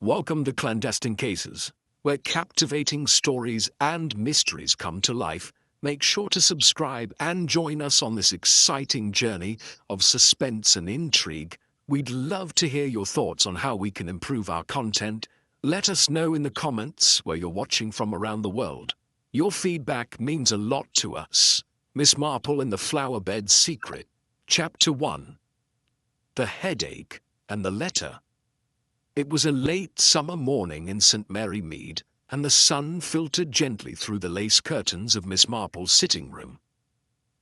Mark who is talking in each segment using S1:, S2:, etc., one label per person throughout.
S1: Welcome to Clandestine Cases, where captivating stories and mysteries come to life. Make sure to subscribe and join us on this exciting journey of suspense and intrigue. We'd love to hear your thoughts on how we can improve our content. Let us know in the comments where you're watching from around the world. Your feedback means a lot to us. Miss Marple and the Flowerbed's Secret, Chapter 1. The Headache and the Letter. It was a late summer morning in St. Mary Mead, and the sun filtered gently through the lace curtains of Miss Marple's sitting room.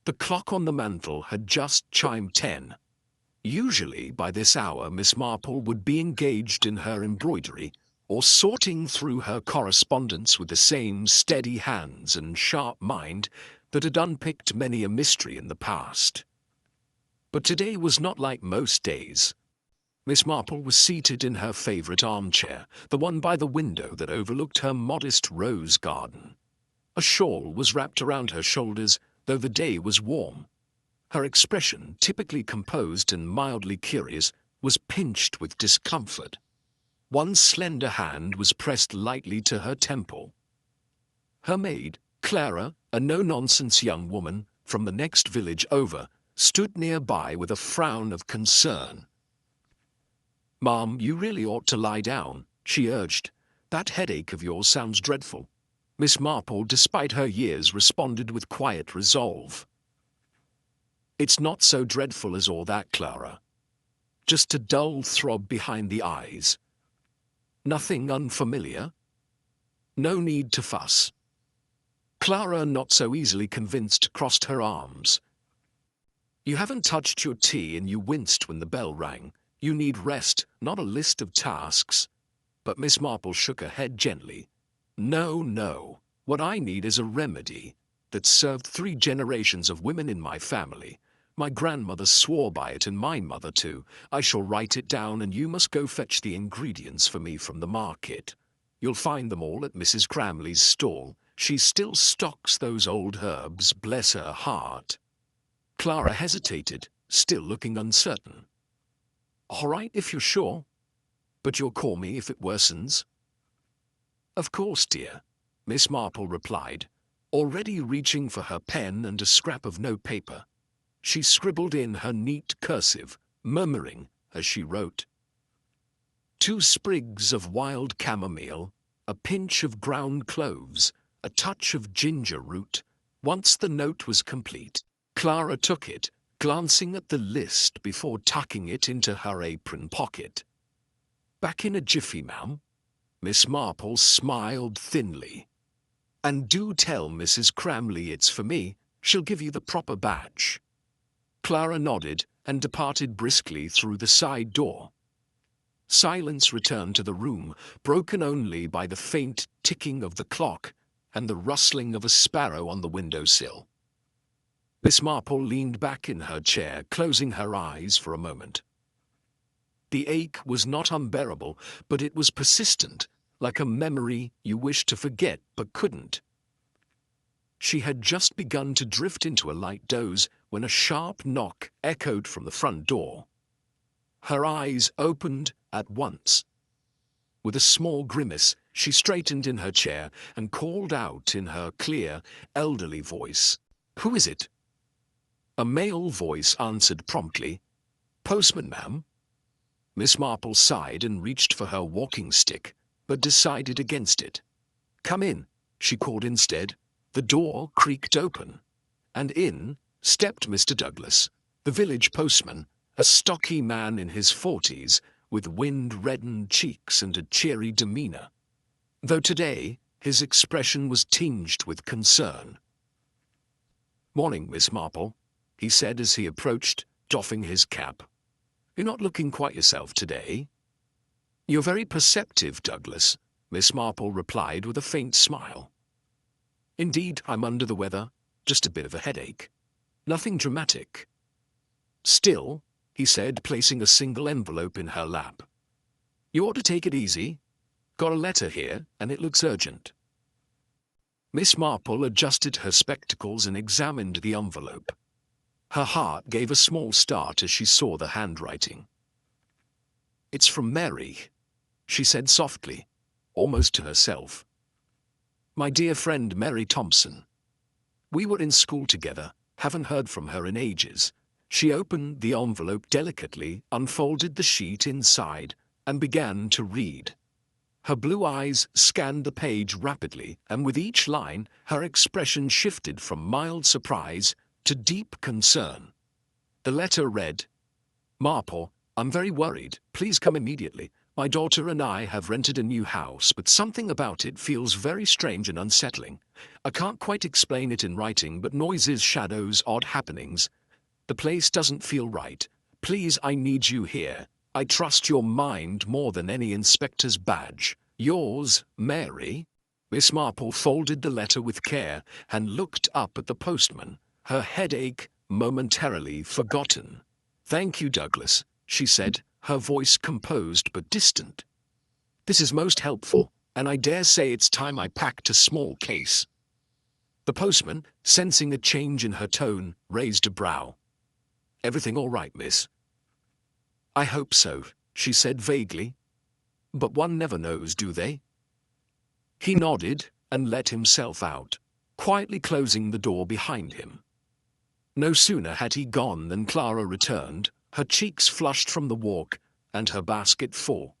S1: The clock on the mantel had just chimed 10. Usually, by this hour, Miss Marple would be engaged in her embroidery, or sorting through her correspondence with the same steady hands and sharp mind that had unpicked many a mystery in the past. But today was not like most days. Miss Marple was seated in her favourite armchair, the one by the window that overlooked her modest rose garden. A shawl was wrapped around her shoulders, though the day was warm. Her expression, typically composed and mildly curious, was pinched with discomfort. One slender hand was pressed lightly to her temple. Her maid, Clara, a no-nonsense young woman from the next village over, stood nearby with a frown of concern. "Ma'am, you really ought to lie down," she urged. "That headache of yours sounds dreadful." Miss Marple, despite her years, responded with quiet resolve. "It's not so dreadful as all that, Clara. Just a dull throb behind the eyes. Nothing unfamiliar. No need to fuss." Clara, not so easily convinced, crossed her arms. "You haven't touched your tea and you winced when the bell rang. You need rest, not a list of tasks." But Miss Marple shook her head gently. No. What I need is a remedy that served 3 generations of women in my family. My grandmother swore by it and my mother too. I shall write it down and you must go fetch the ingredients for me from the market. You'll find them all at Mrs. Cramley's stall. She still stocks those old herbs, bless her heart." Clara hesitated, still looking uncertain. "All right, if you're sure. But you'll call me if it worsens." "Of course, dear," Miss Marple replied, already reaching for her pen and a scrap of notepaper. She scribbled in her neat cursive, murmuring as she wrote, 2 sprigs of wild chamomile, a pinch of ground cloves, a touch of ginger root." Once the note was complete, Clara took it, glancing at the list before tucking it into her apron pocket. "Back in a jiffy, ma'am." Miss Marple smiled thinly. "And do tell Mrs. Cramley it's for me. She'll give you the proper batch." Clara nodded and departed briskly through the side door. Silence returned to the room, broken only by the faint ticking of the clock and the rustling of a sparrow on the windowsill. Miss Marple leaned back in her chair, closing her eyes for a moment. The ache was not unbearable, but it was persistent, like a memory you wished to forget but couldn't. She had just begun to drift into a light doze when a sharp knock echoed from the front door. Her eyes opened at once. With a small grimace, she straightened in her chair and called out in her clear, elderly voice, "Who is it?" A male voice answered promptly, "Postman, ma'am." Miss Marple sighed and reached for her walking stick, but decided against it. "Come in," she called instead. The door creaked open, and in stepped Mr. Douglas, the village postman, a stocky man in his 40s, with wind-reddened cheeks and a cheery demeanour, though today his expression was tinged with concern. "Morning, Miss Marple," he said as he approached, doffing his cap. "You're not looking quite yourself today." "You're very perceptive, Douglas," Miss Marple replied with a faint smile. "Indeed, I'm under the weather, just a bit of a headache. Nothing dramatic." "Still," he said, placing a single envelope in her lap, "you ought to take it easy. Got a letter here, and it looks urgent." Miss Marple adjusted her spectacles and examined the envelope. Her heart gave a small start as she saw the handwriting. "It's from Mary," she said softly, almost to herself. My dear friend Mary Thompson. We were in school together, haven't heard from her in ages. She opened the envelope delicately, unfolded the sheet inside, and began to read. Her blue eyes scanned the page rapidly, and with each line, her expression shifted from mild surprise to deep concern. The letter read, Marple, I'm very worried. Please come immediately. My daughter and I have rented a new house, but something about it feels very strange and unsettling. I can't quite explain it in writing, but noises, shadows, odd happenings. The place doesn't feel right. Please, I need you here. I trust your mind more than any inspector's badge. Yours, Mary. Miss Marple folded the letter with care and looked up at the postman, her headache momentarily forgotten. Thank you, Douglas, she said, her voice composed but distant. This is most helpful, and I dare say it's time I packed a small case. The postman, sensing a change in her tone, raised a brow. Everything all right, miss? I hope so, she said vaguely. But one never knows, do they? He nodded and let himself out, quietly closing the door behind him. No sooner had he gone than Clara returned, her cheeks flushed from the walk, and her basket full.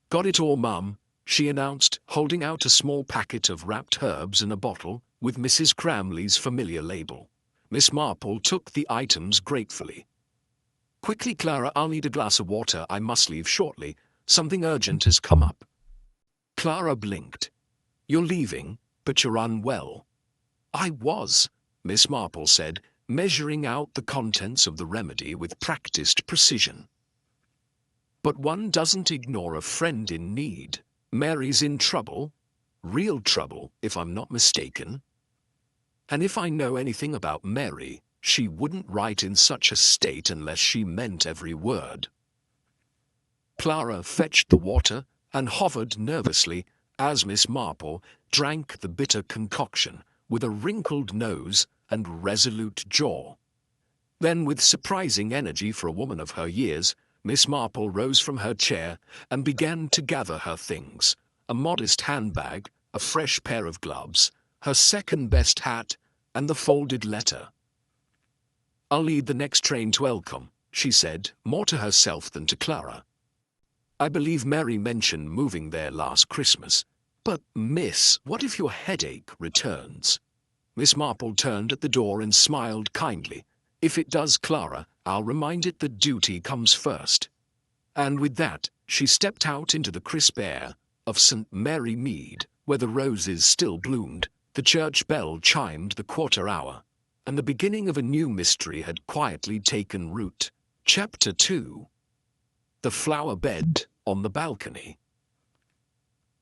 S1: Got it all, Mum, she announced, holding out a small packet of wrapped herbs and a bottle, with Mrs. Cramley's familiar label. Miss Marple took the items gratefully. Quickly, Clara, I'll need a glass of water. I must leave shortly. Something urgent has come up. Clara blinked. You're leaving, but you're unwell. I was, Miss Marple said, measuring out the contents of the remedy with practiced precision. But one doesn't ignore a friend in need. Mary's in trouble. Real trouble, if I'm not mistaken. And if I know anything about Mary, she wouldn't write in such a state unless she meant every word. Clara fetched the water and hovered nervously as Miss Marple drank the bitter concoction with a wrinkled nose and resolute jaw. Then, with surprising energy for a woman of her years, Miss Marple rose from her chair and began to gather her things, a modest handbag, a fresh pair of gloves, her second-best hat, and the folded letter. I'll lead the next train to Elcombe, she said, more to herself than to Clara. I believe Mary mentioned moving there last Christmas. But, miss, what if your headache returns? Miss Marple turned at the door and smiled kindly. If it does, Clara, I'll remind it that duty comes first. And with that, she stepped out into the crisp air of St. Mary Mead, where the roses still bloomed. The church bell chimed the quarter hour, and the beginning of a new mystery had quietly taken root. Chapter 2. The flower bed on the balcony.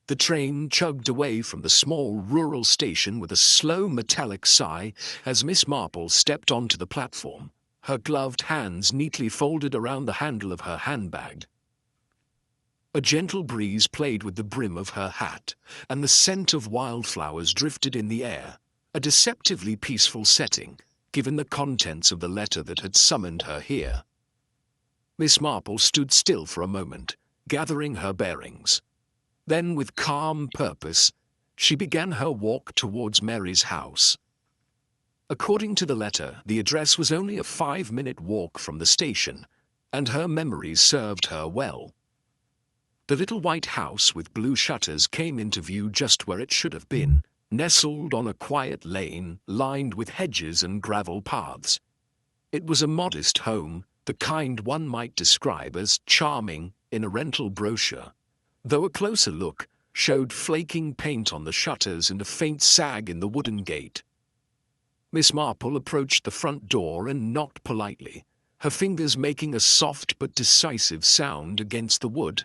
S1: The train chugged away from the small rural station with a slow metallic sigh as Miss Marple stepped onto the platform, her gloved hands neatly folded around the handle of her handbag. A gentle breeze played with the brim of her hat, and the scent of wildflowers drifted in the air, a deceptively peaceful setting, given the contents of the letter that had summoned her here. Miss Marple stood still for a moment, gathering her bearings. Then, with calm purpose, she began her walk towards Mary's house. According to the letter, the address was only a 5-minute walk from the station, and her memories served her well. The little white house with blue shutters came into view just where it should have been, nestled on a quiet lane lined with hedges and gravel paths. It was a modest home, the kind one might describe as charming in a rental brochure, though a closer look showed flaking paint on the shutters and a faint sag in the wooden gate. Miss Marple approached the front door and knocked politely, her fingers making a soft but decisive sound against the wood.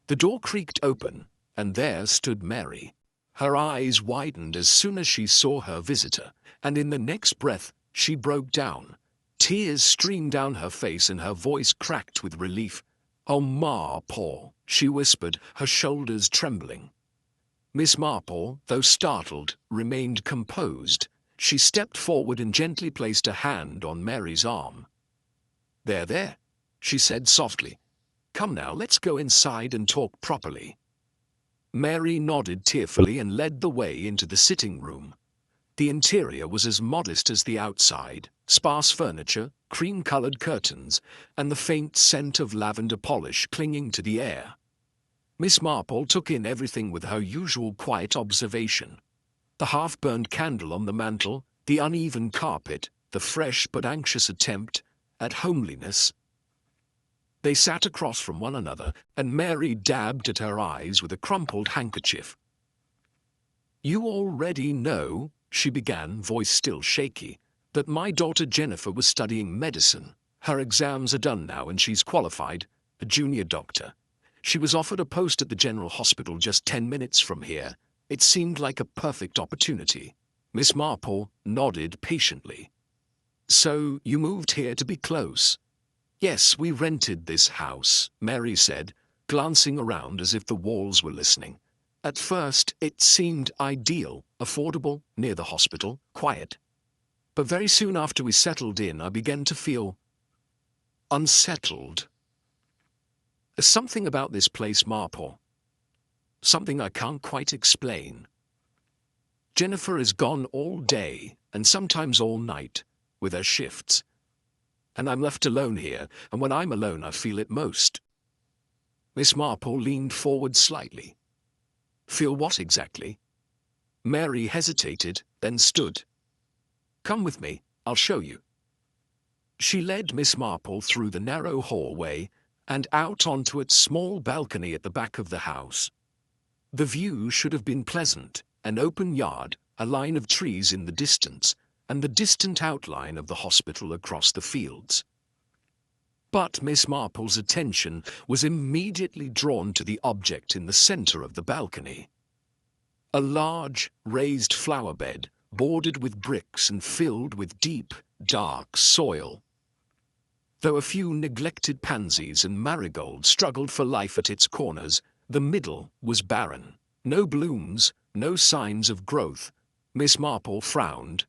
S1: The door creaked open, and there stood Mary. Her eyes widened as soon as she saw her visitor, and in the next breath she broke down. Tears streamed down her face and her voice cracked with relief. "Oh, Marple," she whispered, her shoulders trembling. Miss Marple, though startled, remained composed. She stepped forward and gently placed a hand on Mary's arm. There, she said softly. Come now, let's go inside and talk properly. Mary nodded tearfully and led the way into the sitting room. The interior was as modest as the outside, sparse furniture, cream-colored curtains, and the faint scent of lavender polish clinging to the air. Miss Marple took in everything with her usual quiet observation. The half-burned candle on the mantel, the uneven carpet, the fresh but anxious attempt at homeliness. They sat across from one another, and Mary dabbed at her eyes with a crumpled handkerchief. "You already know," she began, voice still shaky, "that my daughter Jennifer was studying medicine. Her exams are done now and she's qualified, a junior doctor. She was offered a post at the General Hospital just 10 minutes from here. It seemed like a perfect opportunity." Miss Marple nodded patiently. "So you moved here to be close?" "Yes, we rented this house," Mary said, glancing around as if the walls were listening. "At first, it seemed ideal, affordable, near the hospital, quiet. But very soon after we settled in, I began to feel unsettled. There's something about this place, Marple. Something I can't quite explain. Jennifer is gone all day, and sometimes all night, with her shifts. And I'm left alone here, and when I'm alone I feel it most." Miss Marple leaned forward slightly. "Feel what exactly?" Mary hesitated, then stood. "Come with me, I'll show you." She led Miss Marple through the narrow hallway and out onto its small balcony at the back of the house. The view should have been pleasant, an open yard, a line of trees in the distance, and the distant outline of the hospital across the fields. But Miss Marple's attention was immediately drawn to the object in the center of the balcony. A large, raised flower bed, bordered with bricks and filled with deep, dark soil. Though a few neglected pansies and marigolds struggled for life at its corners, the middle was barren. No blooms, no signs of growth. Miss Marple frowned.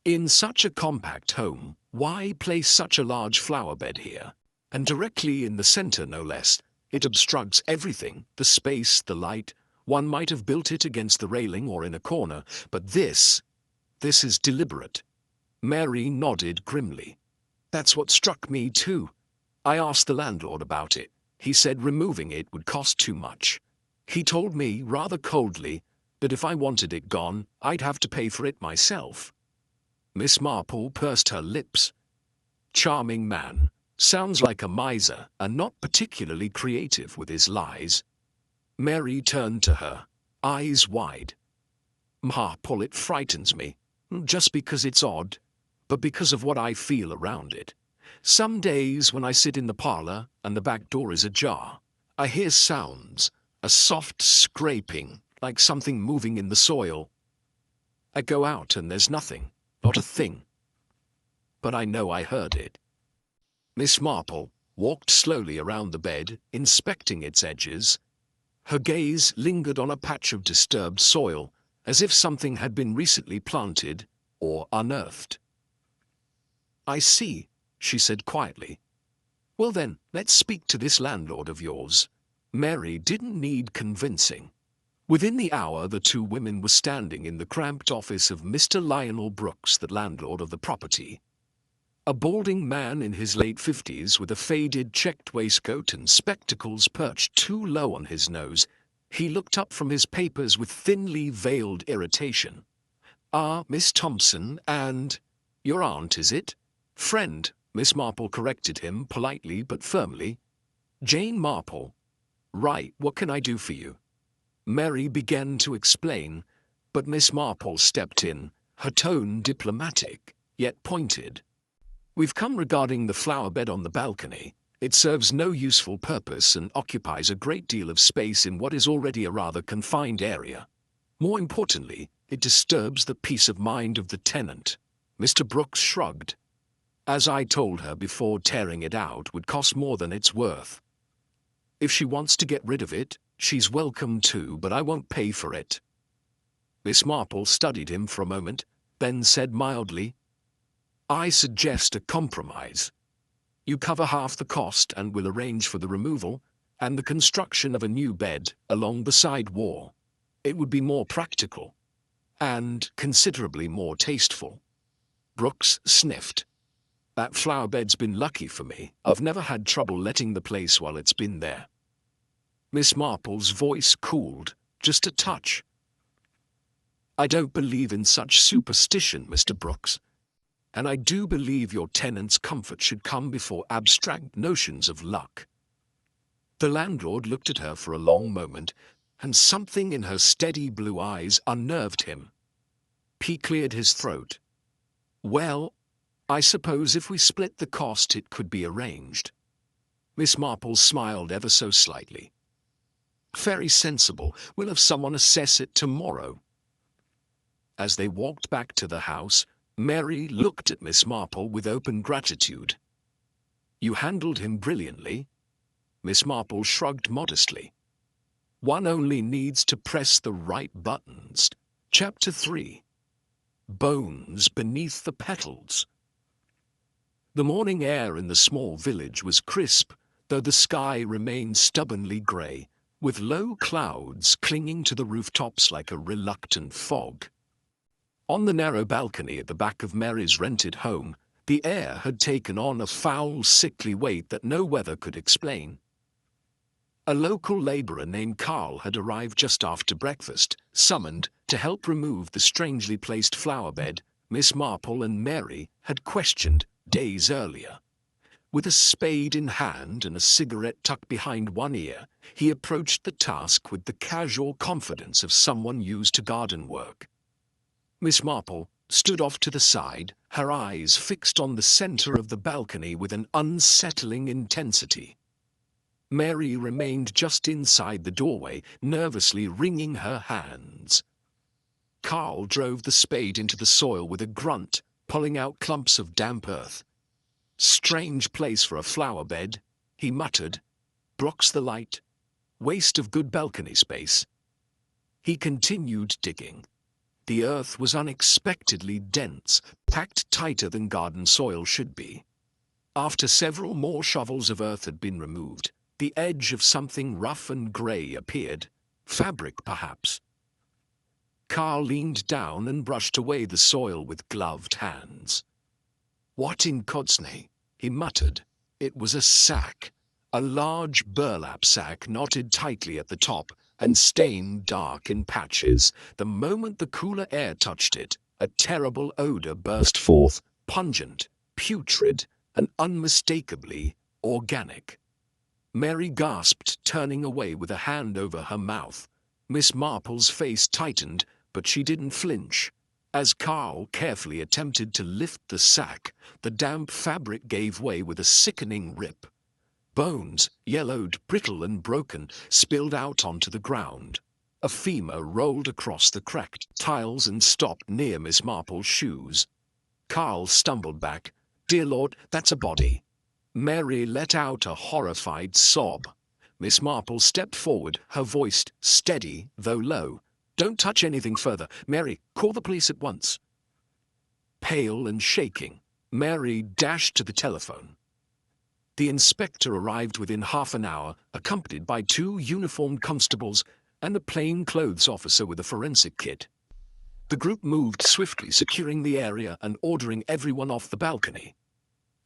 S1: In such a compact home, why place such a large flower bed here? And directly in the center, no less. It obstructs everything, the space, the light. One might have built it against the railing or in a corner, but this is deliberate. Mary nodded grimly. "That's what struck me too. I asked the landlord about it. He said removing it would cost too much. He told me, rather coldly, that if I wanted it gone, I'd have to pay for it myself." Miss Marple pursed her lips. Charming man. Sounds like a miser, and not particularly creative with his lies. Mary turned to her, eyes wide. "Marple, it frightens me. Just because it's odd, but because of what I feel around it. Some days when I sit in the parlor and the back door is ajar, I hear sounds, a soft scraping, like something moving in the soil. I go out and there's nothing. Not a thing. But I know I heard it." Miss Marple walked slowly around the bed, inspecting its edges. Her gaze lingered on a patch of disturbed soil, as if something had been recently planted or unearthed. "I see," she said quietly. "Well then, let's speak to this landlord of yours." Mary didn't need convincing. Within the hour, the two women were standing in the cramped office of Mr. Lionel Brooks, the landlord of the property. A balding man in his late 50s with a faded checked waistcoat and spectacles perched too low on his nose, he looked up from his papers with thinly veiled irritation. "Ah, Miss Thompson, and your aunt, is it?" "Friend," Miss Marple corrected him, politely but firmly. "Jane Marple." "Right, what can I do for you?" Mary began to explain, but Miss Marple stepped in, her tone diplomatic, yet pointed. "We've come regarding the flower bed on the balcony. It serves no useful purpose and occupies a great deal of space in what is already a rather confined area. More importantly, it disturbs the peace of mind of the tenant." Mr. Brooks shrugged. "As I told her before, tearing it out would cost more than it's worth. If she wants to get rid of it, she's welcome to, but I won't pay for it." Miss Marple studied him for a moment, then said mildly, "I suggest a compromise. You cover half the cost and will arrange for the removal and the construction of a new bed along the side wall. It would be more practical and considerably more tasteful. Brooks sniffed. That flower bed's been lucky for me. I've never had trouble letting the place while it's been there. Miss Marple's voice cooled, just a touch. I don't believe in such superstition, Mr. Brooks, and I do believe your tenant's comfort should come before abstract notions of luck. The landlord looked at her for a long moment, and something in her steady blue eyes unnerved him. He cleared his throat. Well, I suppose if we split the cost it could be arranged. Miss Marple smiled ever so slightly. Very sensible. We'll have someone assess it tomorrow. As they walked back to the house, Mary looked at Miss Marple with open gratitude. You handled him brilliantly. Miss Marple shrugged modestly. One only needs to press the right buttons. Chapter 3. Bones beneath the petals. The morning air in the small village was crisp, though the sky remained stubbornly grey, with low clouds clinging to the rooftops like a reluctant fog. On the narrow balcony at the back of Mary's rented home, the air had taken on a foul, sickly weight that no weather could explain. A local labourer named Carl had arrived just after breakfast, summoned to help remove the strangely placed flower bed Miss Marple and Mary had questioned days earlier. With a spade in hand and a cigarette tucked behind one ear, he approached the task with the casual confidence of someone used to garden work. Miss Marple stood off to the side, her eyes fixed on the centre of the balcony with an unsettling intensity. Mary remained just inside the doorway, nervously wringing her hands. Carl drove the spade into the soil with a grunt, pulling out clumps of damp earth. Strange place for a flower bed, he muttered. Blocks the light. Waste of good balcony space. He continued digging. The earth was unexpectedly dense, packed tighter than garden soil should be. After several more shovels of earth had been removed, the edge of something rough and grey appeared. Fabric, perhaps. Carl leaned down and brushed away the soil with gloved hands. What in God's name? He muttered. It was a sack, a large burlap sack knotted tightly at the top and stained dark in patches. The moment the cooler air touched it, a terrible odour burst forth, pungent, putrid, and unmistakably organic. Mary gasped, turning away with a hand over her mouth. Miss Marple's face tightened, but she didn't flinch. As Carl carefully attempted to lift the sack, the damp fabric gave way with a sickening rip. Bones, yellowed, brittle and broken, spilled out onto the ground. A femur rolled across the cracked tiles and stopped near Miss Marple's shoes. Carl stumbled back. Dear Lord, that's a body. Mary let out a horrified sob. Miss Marple stepped forward, her voice steady, though low. Don't touch anything further. Mary, call the police at once. Pale and shaking, Mary dashed to the telephone. The inspector arrived within half an hour, accompanied by 2 uniformed constables and a plainclothes officer with a forensic kit. The group moved swiftly, securing the area and ordering everyone off the balcony.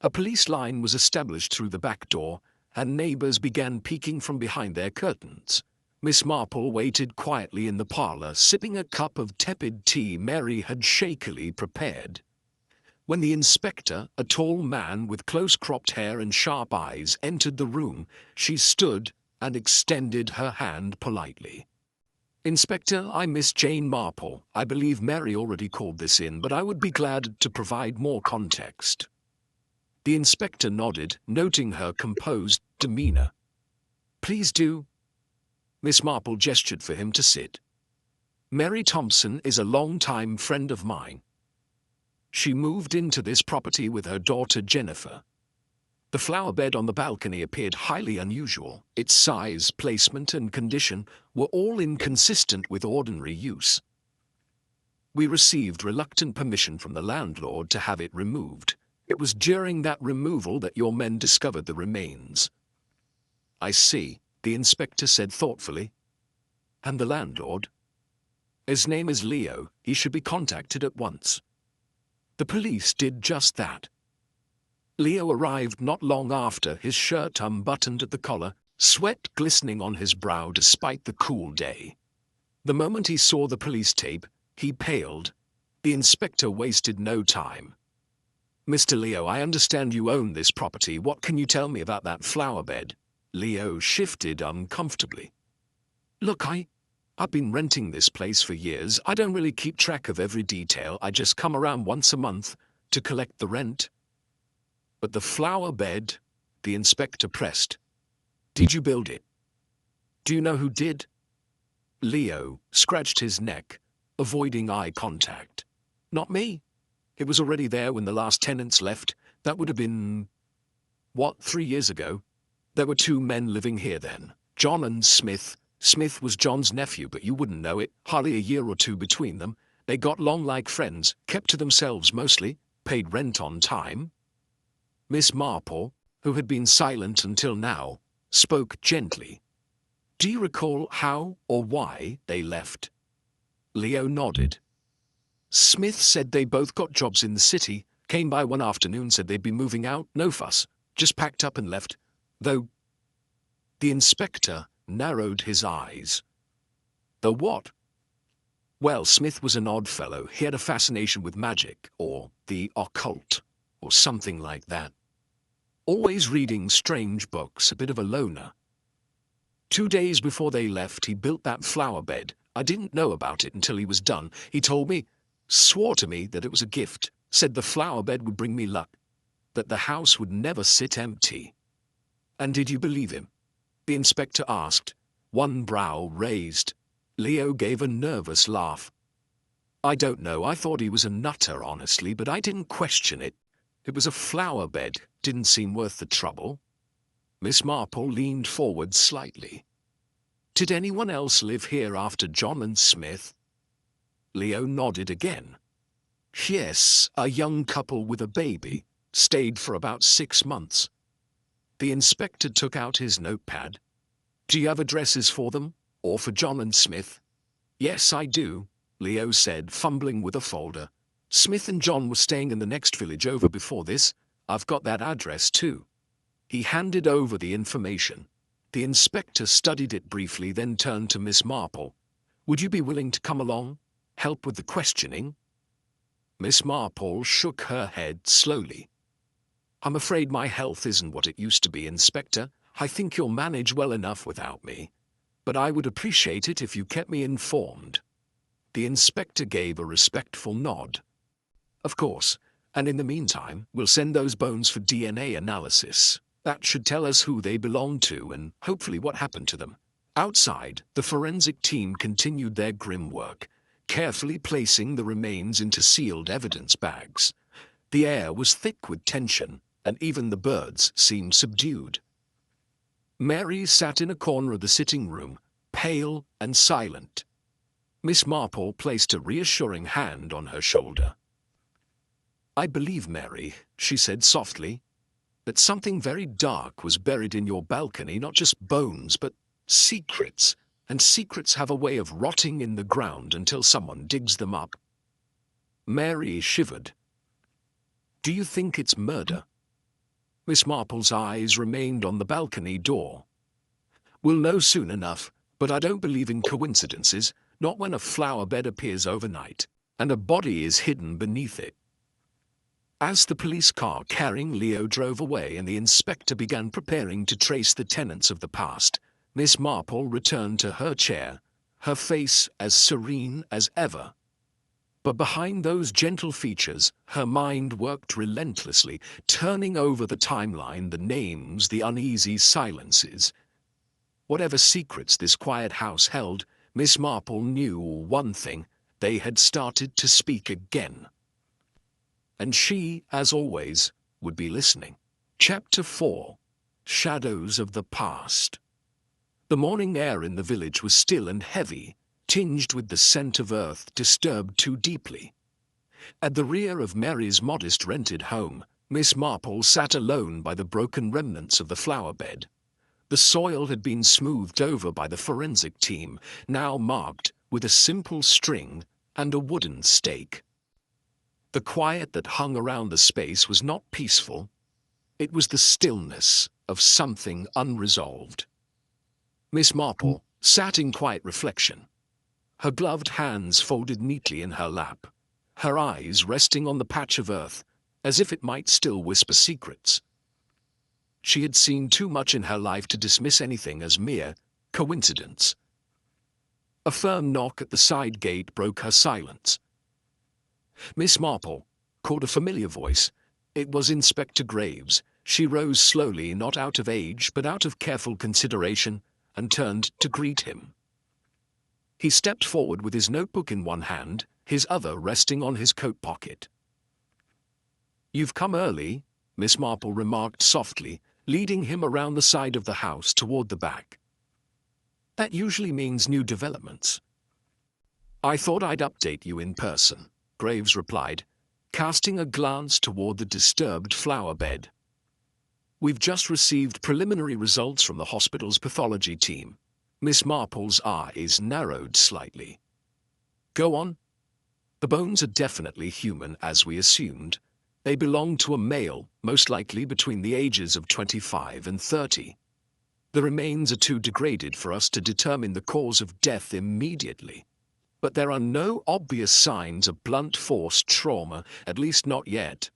S1: A police line was established through the back door, and neighbours began peeking from behind their curtains. Miss Marple waited quietly in the parlour, sipping a cup of tepid tea Mary had shakily prepared. When the inspector, a tall man with close-cropped hair and sharp eyes, entered the room, she stood and extended her hand politely. Inspector, I'm Miss Jane Marple. I believe Mary already called this in, but I would be glad to provide more context. The inspector nodded, noting her composed demeanour. Please do. Miss Marple gestured for him to sit. Mary Thompson is a long-time friend of mine. She moved into this property with her daughter Jennifer. The flower bed on the balcony appeared highly unusual. Its size, placement, and condition were all inconsistent with ordinary use. We received reluctant permission from the landlord to have it removed. It was during that removal that your men discovered the remains. I see, the inspector said thoughtfully. And the landlord? His name is Leo. He should be contacted at once. The police did just that. Leo arrived not long after, his shirt unbuttoned at the collar, sweat glistening on his brow despite the cool day. The moment he saw the police tape, he paled. The inspector wasted no time. Mr. Leo, I understand you own this property. What can you tell me about that flower bed? Leo shifted uncomfortably. Look, I've been renting this place for years. I don't really keep track of every detail. I just come around once a month to collect the rent. But the flower bed, the inspector pressed. Did you build it? Do you know who did? Leo scratched his neck, avoiding eye contact. Not me. It was already there when the last tenants left. That would have been, 3 years ago? There were 2 men living here then, John and Smith. Smith was John's nephew, but you wouldn't know it. Hardly a year or 2 between them. They got along like friends, kept to themselves mostly, paid rent on time. Miss Marple, who had been silent until now, spoke gently. Do you recall how or why they left? Leo nodded. Smith said they both got jobs in the city, came by one afternoon, said they'd be moving out, no fuss, just packed up and left. Though the inspector narrowed his eyes. The what? Well, Smith was an odd fellow. He had a fascination with magic, or the occult, or something like that. Always reading strange books, a bit of a loner. 2 days before they left, he built that flower bed. I didn't know about it until he was done. He told me, swore to me that it was a gift, said the flower bed would bring me luck, that the house would never sit empty. And did you believe him? The inspector asked, one brow raised. Leo gave a nervous laugh. I don't know, I thought he was a nutter, honestly, but I didn't question it. It was a flower bed, didn't seem worth the trouble. Miss Marple leaned forward slightly. Did anyone else live here after John and Smith? Leo nodded again. Yes, a young couple with a baby, stayed for about 6 months. The inspector took out his notepad. Do you have addresses for them, or for John and Smith? Yes, I do, Leo said, fumbling with a folder. Smith and John were staying in the next village over before this. I've got that address too. He handed over the information. The inspector studied it briefly, then turned to Miss Marple. Would you be willing to come along? Help with the questioning? Miss Marple shook her head slowly. I'm afraid my health isn't what it used to be, Inspector. I think you'll manage well enough without me. But I would appreciate it if you kept me informed. The inspector gave a respectful nod. Of course, and in the meantime, we'll send those bones for DNA analysis. That should tell us who they belong to and hopefully what happened to them. Outside, the forensic team continued their grim work, carefully placing the remains into sealed evidence bags. The air was thick with tension, and even the birds seemed subdued. Mary sat in a corner of the sitting room, pale and silent. Miss Marple placed a reassuring hand on her shoulder. I believe, Mary, she said softly, that something very dark was buried in your balcony, not just bones, but secrets, and secrets have a way of rotting in the ground until someone digs them up. Mary shivered. Do you think it's murder? Miss Marple's eyes remained on the balcony door. We'll know soon enough, but I don't believe in coincidences, not when a flower bed appears overnight, and a body is hidden beneath it. As the police car carrying Leo drove away and the inspector began preparing to trace the tenants of the past, Miss Marple returned to her chair, her face as serene as ever. But behind those gentle features, her mind worked relentlessly, turning over the timeline, the names, the uneasy silences. Whatever secrets this quiet house held, Miss Marple knew one thing: they had started to speak again. And she, as always, would be listening. Chapter 4. Shadows of the Past. The morning air in the village was still and heavy, tinged with the scent of earth disturbed too deeply. At the rear of Mary's modest rented home, Miss Marple sat alone by the broken remnants of the flower bed. The soil had been smoothed over by the forensic team, now marked with a simple string and a wooden stake. The quiet that hung around the space was not peaceful. It was the stillness of something unresolved. Miss Marple sat in quiet reflection, her gloved hands folded neatly in her lap, her eyes resting on the patch of earth, as if it might still whisper secrets. She had seen too much in her life to dismiss anything as mere coincidence. A firm knock at the side gate broke her silence. Miss Marple caught a familiar voice. It was Inspector Graves. She rose slowly, not out of age, but out of careful consideration, and turned to greet him. He stepped forward with his notebook in one hand, his other resting on his coat pocket. "You've come early," Miss Marple remarked softly, leading him around the side of the house toward the back. "That usually means new developments." "I thought I'd update you in person," Graves replied, casting a glance toward the disturbed flower bed. "We've just received preliminary results from the hospital's pathology team." Miss Marple's eyes narrowed slightly. "Go on." "The bones are definitely human, as we assumed. They belong to a male, most likely between the ages of 25 and 30. The remains are too degraded for us to determine the cause of death immediately. But there are no obvious signs of blunt force trauma, at least not yet."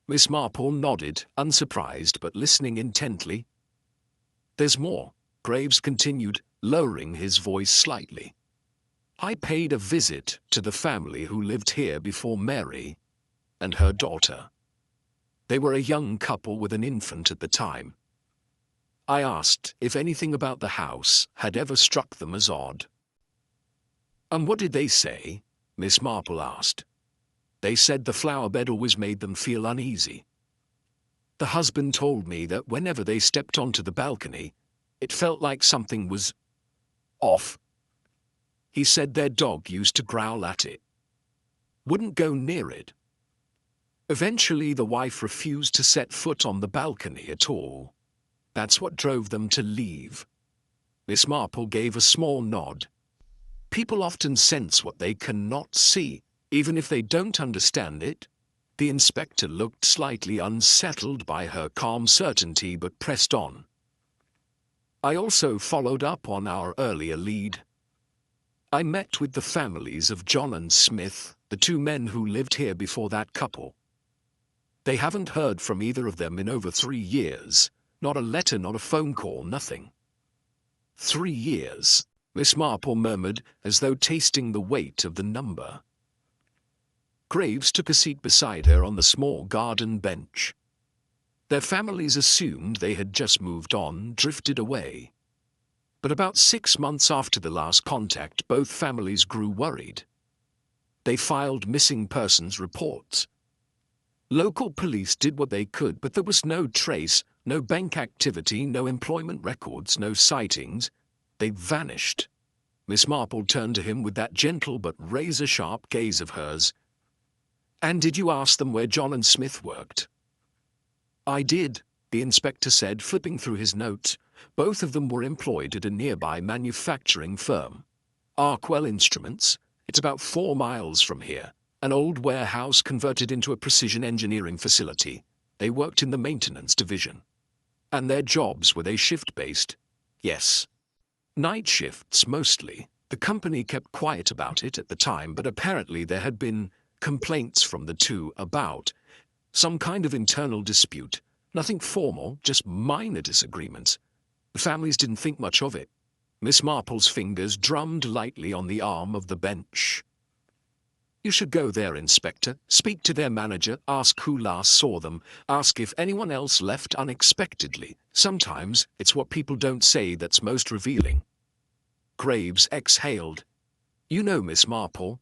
S1: Miss Marple nodded, unsurprised but listening intently. "There's more," Graves continued, lowering his voice slightly. "I paid a visit to the family who lived here before Mary and her daughter. They were a young couple with an infant at the time. I asked if anything about the house had ever struck them as odd." "And what did they say?" Miss Marple asked. "They said the flower bed always made them feel uneasy. The husband told me that whenever they stepped onto the balcony, it felt like something was off. He said their dog used to growl at it. Wouldn't go near it. Eventually, the wife refused to set foot on the balcony at all. That's what drove them to leave." Miss Marple gave a small nod. "People often sense what they cannot see, even if they don't understand it." The inspector looked slightly unsettled by her calm certainty, but pressed on. "I also followed up on our earlier lead. I met with the families of John and Smith, the two men who lived here before that couple. They haven't heard from either of them in over 3 years. Not a letter, not a phone call, nothing." 3 years, Miss Marple murmured, as though tasting the weight of the number. Graves took a seat beside her on the small garden bench. Their families assumed they had just moved on, drifted away. But about 6 months after the last contact, both families grew worried. They filed missing persons reports. Local police did what they could, but there was no trace, no bank activity, no employment records, no sightings. They vanished. Miss Marple turned to him with that gentle but razor-sharp gaze of hers. "And did you ask them where John and Smith worked?" "I did," the inspector said, flipping through his notes. "Both of them were employed at a nearby manufacturing firm. Arkwell Instruments. It's about 4 miles from here. An old warehouse converted into a precision engineering facility. They worked in the maintenance division. And their jobs, were they shift-based?" "Yes. Night shifts, mostly. The company kept quiet about it at the time, but apparently there had been complaints from the two about some kind of internal dispute. Nothing formal, just minor disagreements. The families didn't think much of it." Miss Marple's fingers drummed lightly on the arm of the bench. "You should go there, Inspector. Speak to their manager, ask who last saw them, ask if anyone else left unexpectedly. Sometimes it's what people don't say that's most revealing." Graves exhaled. "You know, Miss Marple,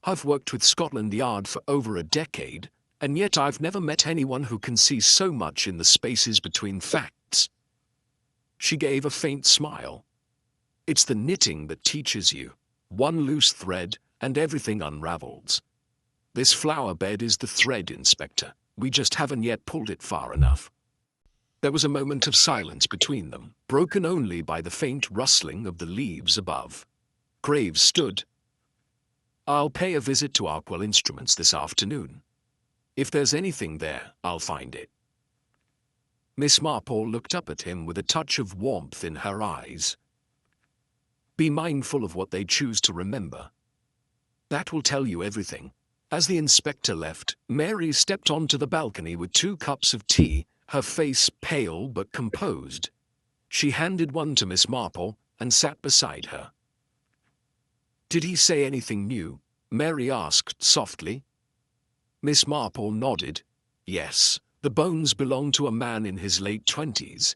S1: I've worked with Scotland Yard for over a decade, and yet I've never met anyone who can see so much in the spaces between facts." She gave a faint smile. "It's the knitting that teaches you. One loose thread, and everything unravels. This flower bed is the thread, Inspector. We just haven't yet pulled it far enough." There was a moment of silence between them, broken only by the faint rustling of the leaves above. Graves stood. "I'll pay a visit to Arkwell Instruments this afternoon. If there's anything there, I'll find it." Miss Marple looked up at him with a touch of warmth in her eyes. "Be mindful of what they choose to remember. That will tell you everything." As the inspector left, Mary stepped onto the balcony with 2 cups of tea, her face pale but composed. She handed one to Miss Marple and sat beside her. "Did he say anything new?" Mary asked softly. Miss Marple nodded. "Yes, the bones belong to a man in his late 20s.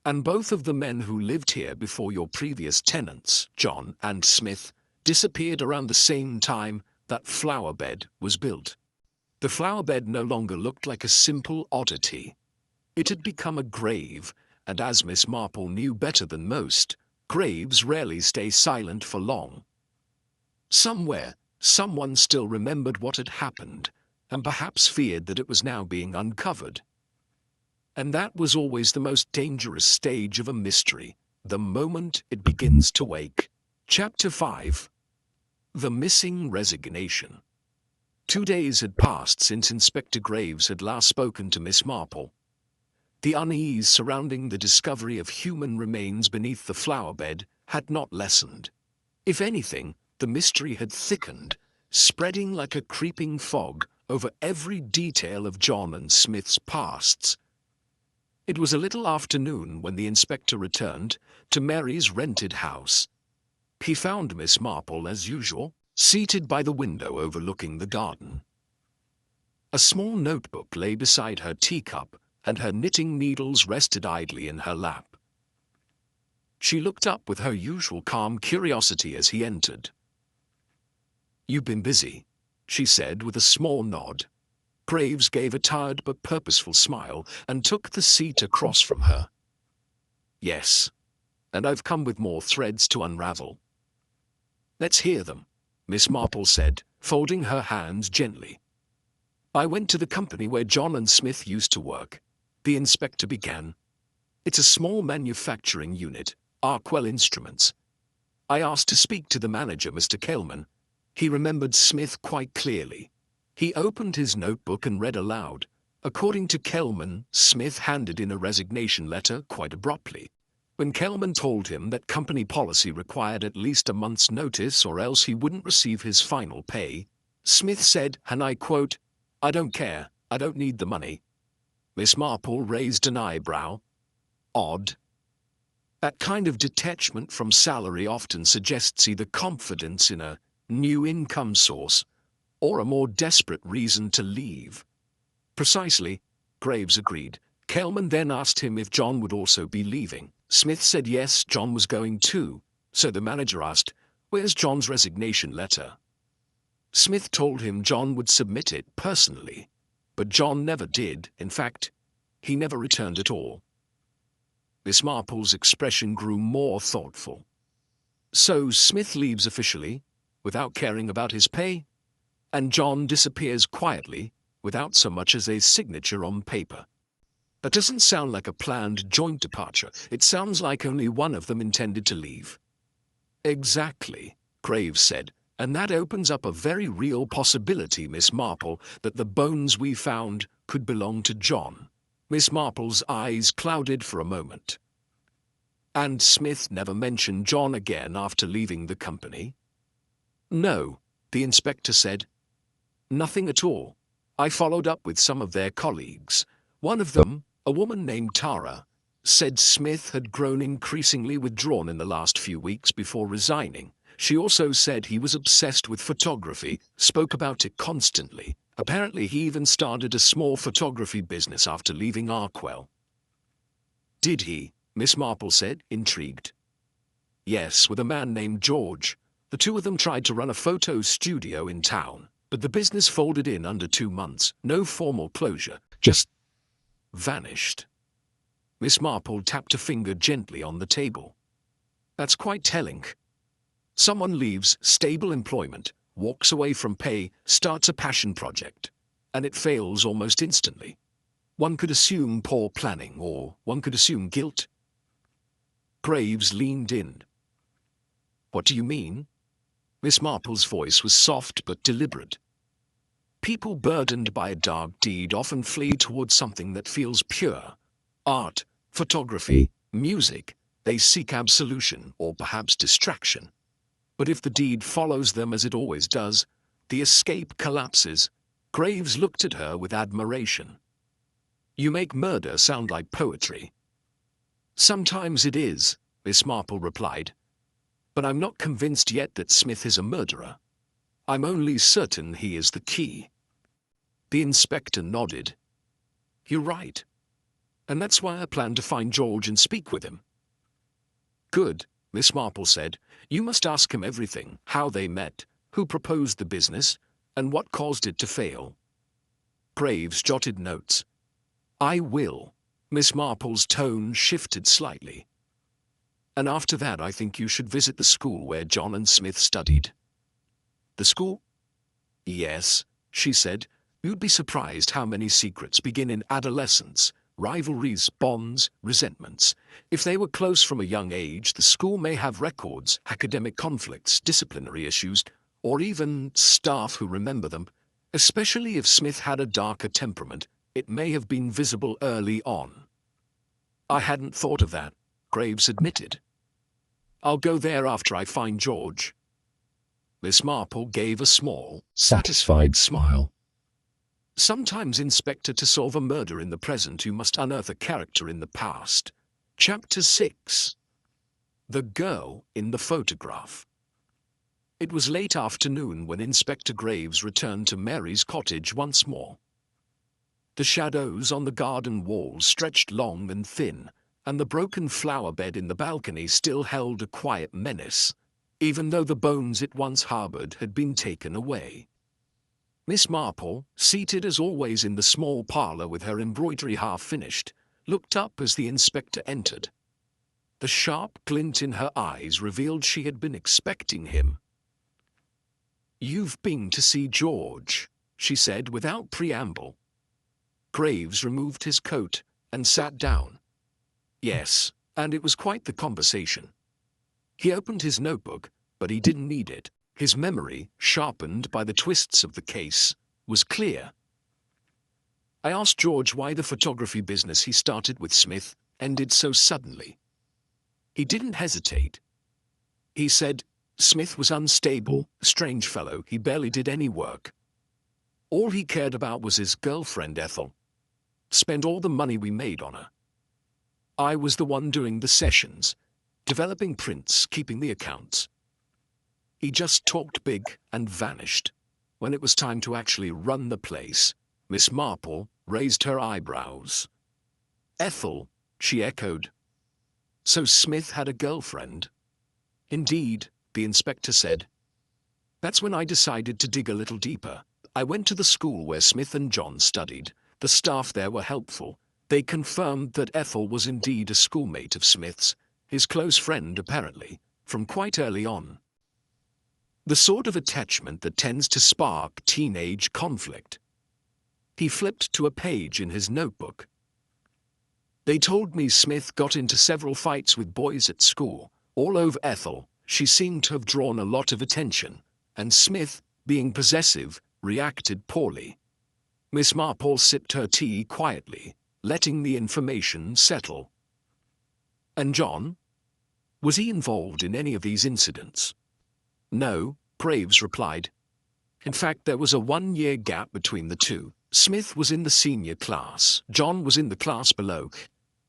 S1: And both of the men who lived here before your previous tenants, John and Smith, disappeared around the same time that flower bed was built." The flower bed no longer looked like a simple oddity. It had become a grave, and as Miss Marple knew better than most, graves rarely stay silent for long. Somewhere, someone still remembered what had happened, and perhaps feared that it was now being uncovered. And that was always the most dangerous stage of a mystery, the moment it begins to wake. Chapter 5. The Missing Resignation. 2 days had passed since Inspector Graves had last spoken to Miss Marple. The unease surrounding the discovery of human remains beneath the flower bed had not lessened. If anything, the mystery had thickened, spreading like a creeping fog over every detail of John and Smith's pasts. It was a little after noon when the inspector returned to Mary's rented house. He found Miss Marple, as usual, seated by the window overlooking the garden. A small notebook lay beside her teacup, and her knitting needles rested idly in her lap. She looked up with her usual calm curiosity as he entered. "You've been busy," she said with a small nod. Graves gave a tired but purposeful smile and took the seat across from her. "Yes, and I've come with more threads to unravel." "Let's hear them," Miss Marple said, folding her hands gently. "I went to the company where John and Smith used to work," the inspector began. "It's a small manufacturing unit, Arkwell Instruments. I asked to speak to the manager, Mr. Kelman. He remembered Smith quite clearly. He opened his notebook and read aloud. According to Kelman, Smith handed in a resignation letter quite abruptly. When Kelman told him that company policy required at least a month's notice or else he wouldn't receive his final pay, Smith said, and I quote, 'I don't care, I don't need the money.'" Miss Marple raised an eyebrow. "Odd. That kind of detachment from salary often suggests either confidence in a new income source or a more desperate reason to leave." "Precisely," Graves agreed. Kelman then asked him if John would also be leaving. Smith said yes, John was going too. So the manager asked, "Where's John's resignation letter?" Smith told him John would submit it personally, but John never did. In fact, he never returned at all. Miss Marple's expression grew more thoughtful. "So Smith leaves officially, without caring about his pay, and John disappears quietly, without so much as a signature on paper. That doesn't sound like a planned joint departure. It sounds like only one of them intended to leave." "Exactly," Graves said, "and that opens up a very real possibility, Miss Marple, that the bones we found could belong to John." Miss Marple's eyes clouded for a moment. "And Smith never mentioned John again after leaving the company?" "No," the inspector said. "Nothing at all. I followed up with some of their colleagues. One of them, a woman named Tara, said Smith had grown increasingly withdrawn in the last few weeks before resigning. She also said he was obsessed with photography, spoke about it constantly. Apparently he even started a small photography business after leaving Arkwell." "Did he?" Miss Marple said, intrigued. "Yes, with a man named George. The two of them tried to run a photo studio in town, but the business folded in under 2 months. No formal closure, just vanished." Miss Marple tapped a finger gently on the table. "That's quite telling. Someone leaves stable employment, walks away from pay, starts a passion project, and it fails almost instantly. One could assume poor planning, or one could assume guilt. Graves leaned in. What do you mean? Miss Marple's voice was soft but deliberate. People burdened by a dark deed often flee towards something that feels pure. Art, photography, music. They seek absolution, or perhaps distraction. But if the deed follows them as it always does, the escape collapses. Graves looked at her with admiration. You make murder sound like poetry. Sometimes it is, Miss Marple replied. But I'm not convinced yet that Smith is a murderer. I'm only certain he is the key. The inspector nodded. You're right. And that's why I plan to find George and speak with him. Good, Miss Marple said. You must ask him everything, how they met, who proposed the business, and what caused it to fail. Graves jotted notes. I will. Miss Marple's tone shifted slightly. And after that I think you should visit the school where John and Smith studied. The school? Yes, she said. You'd be surprised how many secrets begin in adolescence. Rivalries, bonds, resentments. If they were close from a young age, the school may have records, academic conflicts, disciplinary issues, or even staff who remember them. Especially if Smith had a darker temperament, it may have been visible early on. I hadn't thought of that, Graves admitted. I'll go there after I find George. Miss Marple gave a small, satisfied smile. Sometimes, Inspector, to solve a murder in the present, you must unearth a character in the past. Chapter 6. The Girl in the Photograph. It was late afternoon when Inspector Graves returned to Mary's cottage once more. The shadows on the garden wall stretched long and thin, and the broken flower bed in the balcony still held a quiet menace, even though the bones it once harbored had been taken away. Miss Marple, seated as always in the small parlour with her embroidery half finished, looked up as the inspector entered. The sharp glint in her eyes revealed she had been expecting him. You've been to see George, she said without preamble. Graves removed his coat and sat down. Yes, and it was quite the conversation. He opened his notebook, but he didn't need it. His memory, sharpened by the twists of the case, was clear. I asked George why the photography business he started with Smith ended so suddenly. He didn't hesitate. He said, Smith was unstable, a strange fellow, he barely did any work. All he cared about was his girlfriend Ethel. Spent all the money we made on her. I was the one doing the sessions, developing prints, keeping the accounts. He just talked big and vanished. When it was time to actually run the place, Miss Marple raised her eyebrows. Ethel, she echoed. So Smith had a girlfriend? Indeed, the inspector said. That's when I decided to dig a little deeper. I went to the school where Smith and John studied. The staff there were helpful. They confirmed that Ethel was indeed a schoolmate of Smith's, his close friend apparently, from quite early on. The sort of attachment that tends to spark teenage conflict. He flipped to a page in his notebook. They told me Smith got into several fights with boys at school, all over Ethel. She seemed to have drawn a lot of attention, and Smith, being possessive, reacted poorly. Miss Marple sipped her tea quietly, letting the information settle. And John? Was he involved in any of these incidents? No, Graves replied. In fact, there was a 1-year gap between the two. Smith was in the senior class, John was in the class below.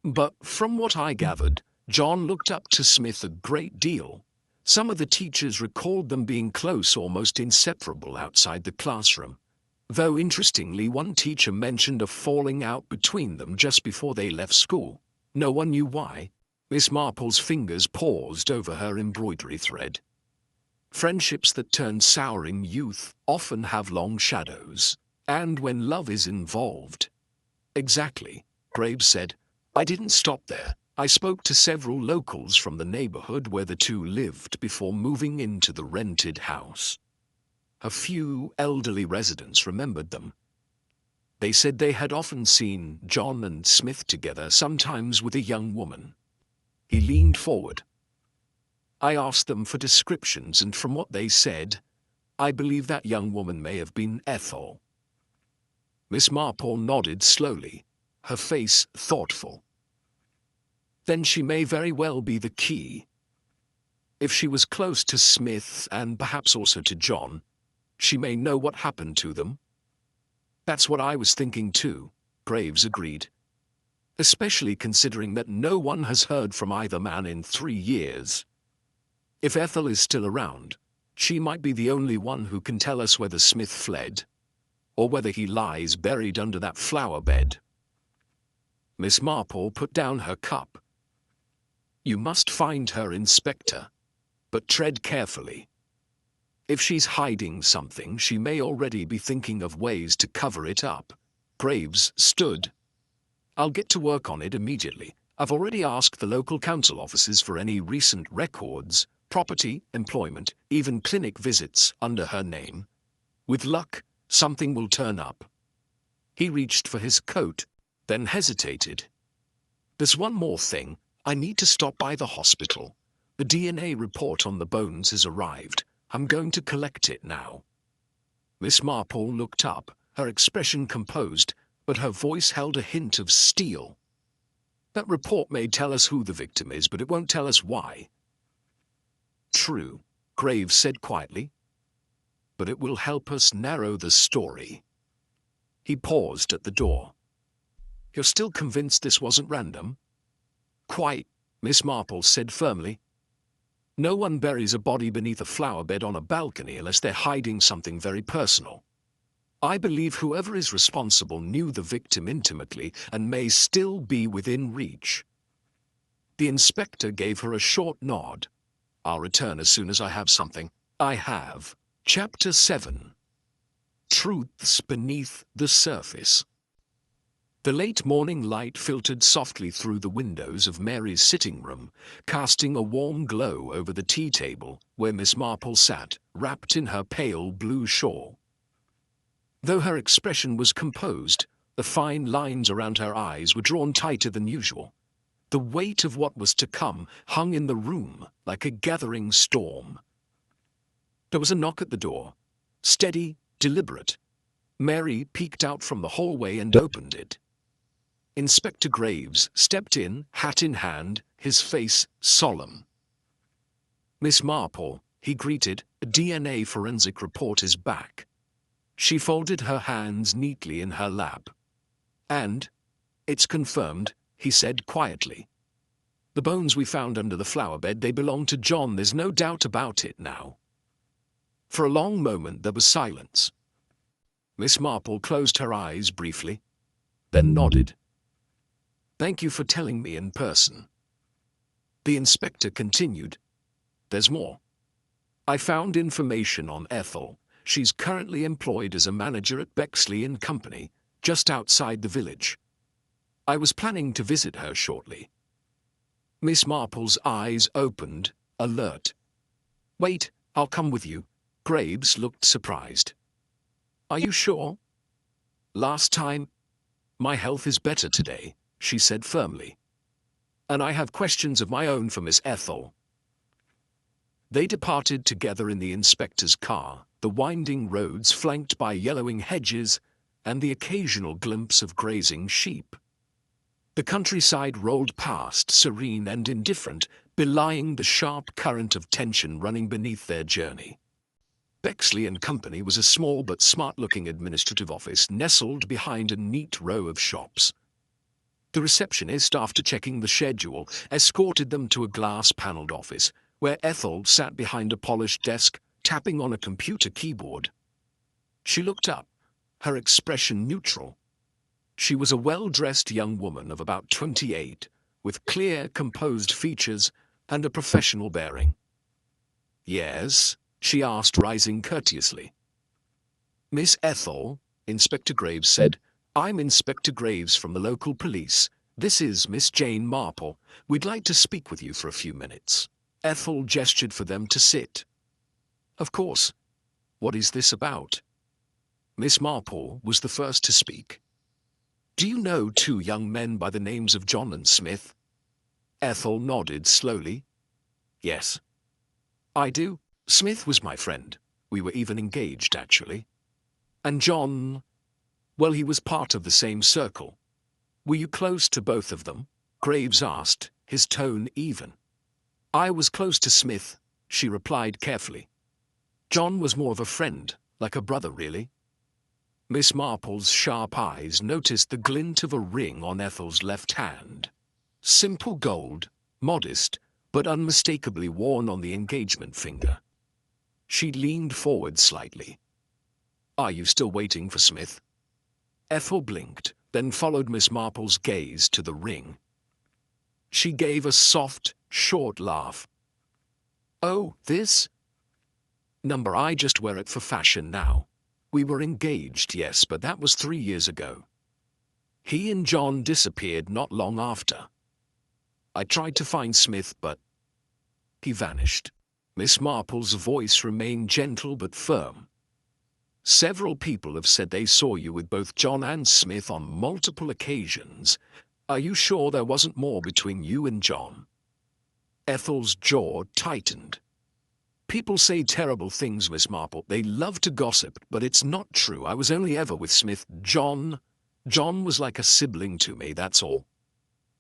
S1: But from what I gathered, John looked up to Smith a great deal. Some of the teachers recalled them being close, almost inseparable outside the classroom. Though interestingly, one teacher mentioned a falling out between them just before they left school. No one knew why. Miss Marple's fingers paused over her embroidery thread. Friendships that turn sour in youth often have long shadows, and when love is involved. Exactly, Graves said. I didn't stop there. I spoke to several locals from the neighborhood where the two lived before moving into the rented house. A few elderly residents remembered them. They said they had often seen John and Smith together, sometimes with a young woman. He leaned forward. I asked them for descriptions, and from what they said, I believe that young woman may have been Ethel. Miss Marple nodded slowly, her face thoughtful. Then she may very well be the key. If she was close to Smith and perhaps also to John, she may know what happened to them. That's what I was thinking too, Graves agreed. Especially considering that no one has heard from either man in 3 years. If Ethel is still around, she might be the only one who can tell us whether Smith fled, or whether he lies buried under that flower bed. Miss Marple put down her cup. You must find her, Inspector, but tread carefully. If she's hiding something, she may already be thinking of ways to cover it up. Graves stood. I'll get to work on it immediately. I've already asked the local council offices for any recent records, property, employment, even clinic visits under her name. With luck, something will turn up. He reached for his coat, then hesitated. There's one more thing. I need to stop by the hospital. The DNA report on the bones has arrived. I'm going to collect it now. Miss Marple looked up, her expression composed, but her voice held a hint of steel. That report may tell us who the victim is, but it won't tell us why. True, Graves said quietly. But it will help us narrow the story. He paused at the door. You're still convinced this wasn't random? Quite, Miss Marple said firmly. No one buries a body beneath a flower bed on a balcony unless they're hiding something very personal. I believe whoever is responsible knew the victim intimately and may still be within reach. The inspector gave her a short nod. I'll return as soon as I have something. I have. Chapter 7. Truths Beneath the Surface. The late morning light filtered softly through the windows of Mary's sitting room, casting a warm glow over the tea table where Miss Marple sat, wrapped in her pale blue shawl. Though her expression was composed, the fine lines around her eyes were drawn tighter than usual. The weight of what was to come hung in the room like a gathering storm. There was a knock at the door. Steady, deliberate. Mary peeked out from the hallway and opened it. Inspector Graves stepped in, hat in hand, his face solemn. Miss Marple, he greeted, a DNA forensic report is back. She folded her hands neatly in her lap. And, it's confirmed, he said quietly. The bones we found under the flower bed, they belong to John, there's no doubt about it now. For a long moment there was silence. Miss Marple closed her eyes briefly, then nodded. Thank you for telling me in person. The inspector continued. There's more. I found information on Ethel. She's currently employed as a manager at Bexley & Company, just outside the village. I was planning to visit her shortly. Miss Marple's eyes opened, alert. Wait, I'll come with you. Graves looked surprised. Are you sure? Last time? My health is better today, she said firmly. And I have questions of my own for Miss Ethel. They departed together in the inspector's car, the winding roads flanked by yellowing hedges and the occasional glimpse of grazing sheep. The countryside rolled past, serene and indifferent, belying the sharp current of tension running beneath their journey. Bexley & Company was a small but smart-looking administrative office nestled behind a neat row of shops. The receptionist, after checking the schedule, escorted them to a glass-paneled office, where Ethel sat behind a polished desk, tapping on a computer keyboard. She looked up, her expression neutral. She was a well-dressed young woman of about 28, with clear, composed features and a professional bearing. Yes? She asked, rising courteously. Miss Ethel, Inspector Graves said, I'm Inspector Graves from the local police. This is Miss Jane Marple. We'd like to speak with you for a few minutes. Ethel gestured for them to sit. Of course. What is this about? Miss Marple was the first to speak. Do you know two young men by the names of John and Smith? Ethel nodded slowly. Yes. I do. Smith was my friend. We were even engaged, actually. And John, well, he was part of the same circle. Were you close to both of them? Graves asked, his tone even. I was close to Smith, she replied carefully. John was more of a friend, like a brother, really. Miss Marple's sharp eyes noticed the glint of a ring on Ethel's left hand. Simple gold, modest, but unmistakably worn on the engagement finger. She leaned forward slightly. Are you still waiting for Smith? Ethel blinked, then followed Miss Marple's gaze to the ring. She gave a soft, short laugh. Oh, this? Number, I just wear it for fashion now. We were engaged, yes, but that was 3 years ago. He and John disappeared not long after. I tried to find Smith, but he vanished. Miss Marple's voice remained gentle but firm. Several people have said they saw you with both John and Smith on multiple occasions. Are you sure there wasn't more between you and John? Ethel's jaw tightened. People say terrible things, Miss Marple. They love to gossip, but it's not true. I was only ever with Smith. John was like a sibling to me, that's all.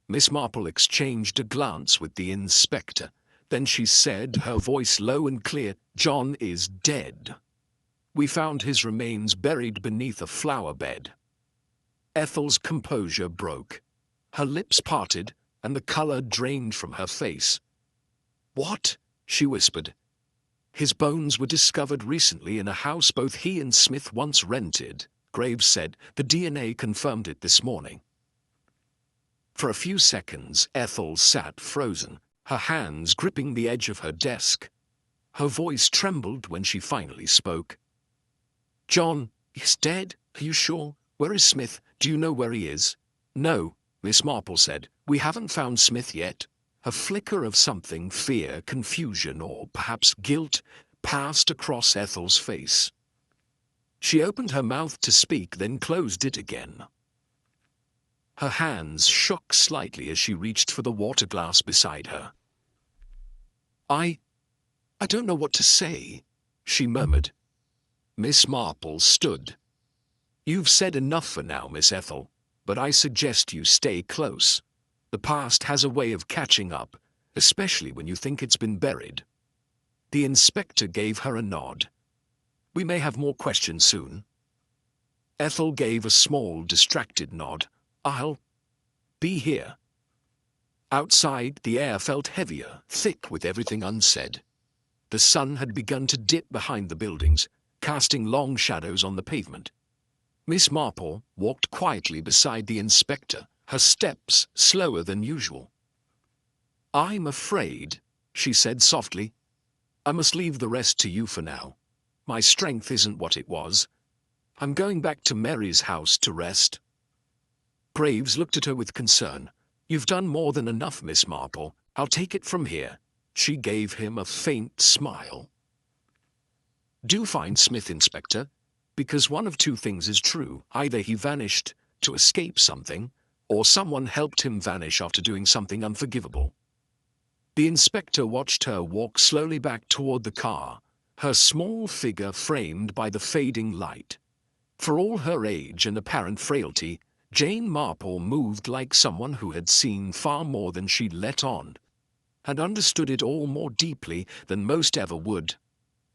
S1: Miss Marple exchanged a glance with the inspector. Then she said, her voice low and clear, John is dead. We found his remains buried beneath a flower bed. Ethel's composure broke. Her lips parted, and the color drained from her face. What? She whispered. His bones were discovered recently in a house both he and Smith once rented, Graves said. The DNA confirmed it this morning. For a few seconds, Ethel sat frozen, her hands gripping the edge of her desk. Her voice trembled when she finally spoke. John is dead? Are you sure? Where is Smith? Do you know where he is? No, Miss Marple said. We haven't found Smith yet. A flicker of something, fear, confusion, or perhaps guilt, passed across Ethel's face. She opened her mouth to speak, then closed it again. Her hands shook slightly as she reached for the water glass beside her. I don't know what to say, she murmured. Miss Marple stood. You've said enough for now, Miss Ethel, but I suggest you stay close. The past has a way of catching up, especially when you think it's been buried. The inspector gave her a nod. We may have more questions soon. Ethel gave a small, distracted nod. I'll be here. Outside, the air felt heavier, thick with everything unsaid. The sun had begun to dip behind the buildings, casting long shadows on the pavement. Miss Marple walked quietly beside the inspector, her steps slower than usual. I'm afraid, she said softly, I must leave the rest to you for now. My strength isn't what it was. I'm going back to Mary's house to rest. Graves looked at her with concern. You've done more than enough, Miss Marple. I'll take it from here. She gave him a faint smile. Do find Smith, Inspector, because one of two things is true. Either he vanished to escape something, or someone helped him vanish after doing something unforgivable. The inspector watched her walk slowly back toward the car, her small figure framed by the fading light. For all her age and apparent frailty, Jane Marple moved like someone who had seen far more than she'd let on, and understood it all more deeply than most ever would.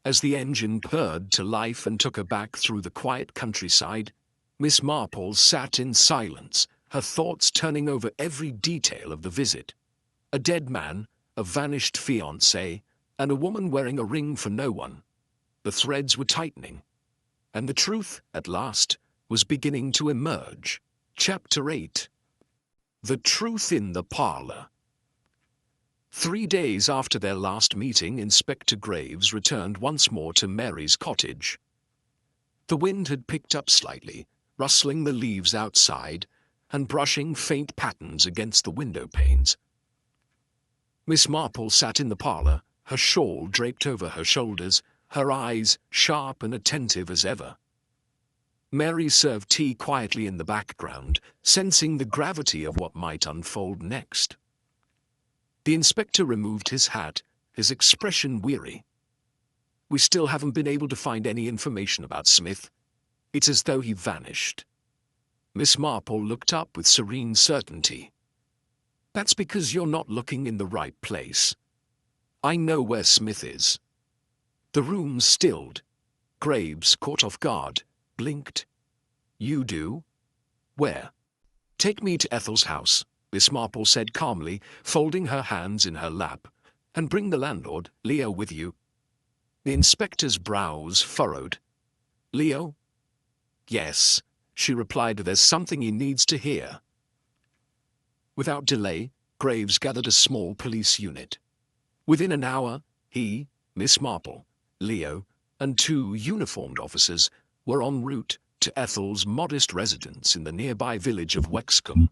S1: As the engine purred to life and took her back through the quiet countryside, Miss Marple sat in silence, her thoughts turning over every detail of the visit. A dead man, a vanished fiancé, and a woman wearing a ring for no one. The threads were tightening, and the truth, at last, was beginning to emerge. Chapter 8. The Truth in the Parlour. 3 days after their last meeting, Inspector Graves returned once more to Mary's cottage. The wind had picked up slightly, rustling the leaves outside and brushing faint patterns against the window panes. Miss Marple sat in the parlour, her shawl draped over her shoulders, her eyes sharp and attentive as ever. Mary served tea quietly in the background, sensing the gravity of what might unfold next. The inspector removed his hat, his expression weary. "We still haven't been able to find any information about Smith. It's as though he vanished." Miss Marple looked up with serene certainty. "That's because you're not looking in the right place. I know where Smith is." The room stilled. Graves, caught off guard, blinked. "You do? Where?" "Take me to Ethel's house," Miss Marple said calmly, folding her hands in her lap. "And bring the landlord, Leo, with you." The inspector's brows furrowed. "Leo?" "Yes," she replied. "There's something he needs to hear." Without delay, Graves gathered a small police unit. Within an hour, he, Miss Marple, Leo, and 2 uniformed officers were en route to Ethel's modest residence in the nearby village of Wexcombe.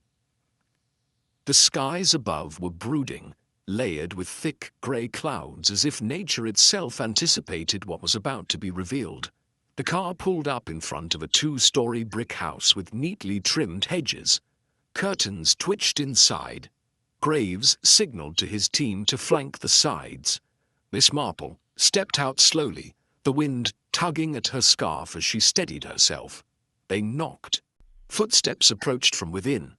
S1: The skies above were brooding, layered with thick grey clouds, as if nature itself anticipated what was about to be revealed. The car pulled up in front of a 2-story brick house with neatly trimmed hedges. Curtains twitched inside. Graves signaled to his team to flank the sides. Miss Marple stepped out slowly, the wind tugging at her scarf as she steadied herself. They knocked. Footsteps approached from within.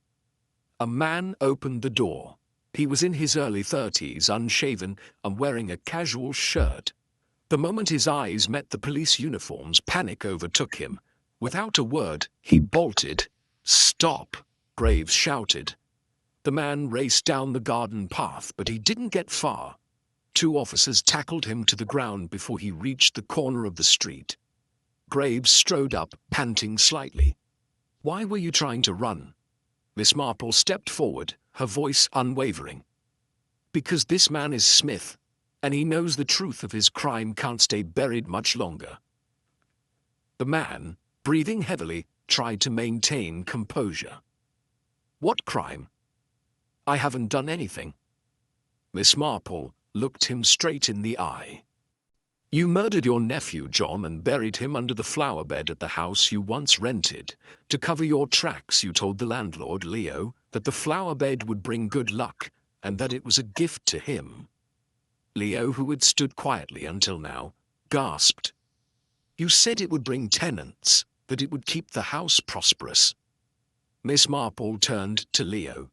S1: A man opened the door. He was in his early 30s, unshaven and wearing a casual shirt. The moment his eyes met the police uniforms, panic overtook him. Without a word, he bolted. "Stop!" Graves shouted. The man raced down the garden path, but he didn't get far. 2 officers tackled him to the ground before he reached the corner of the street. Graves strode up, panting slightly. "Why were you trying to run?" Miss Marple stepped forward, her voice unwavering. "Because this man is Smith, and he knows the truth of his crime can't stay buried much longer." The man, breathing heavily, tried to maintain composure. "What crime?" "I haven't done anything." Miss Marple looked him straight in the eye. "You murdered your nephew, John, and buried him under the flower bed at the house you once rented. To cover your tracks, you told the landlord, Leo, that the flower bed would bring good luck, and that it was a gift to him." Leo, who had stood quietly until now, gasped. "You said it would bring tenants, that it would keep the house prosperous." Miss Marple turned to Leo.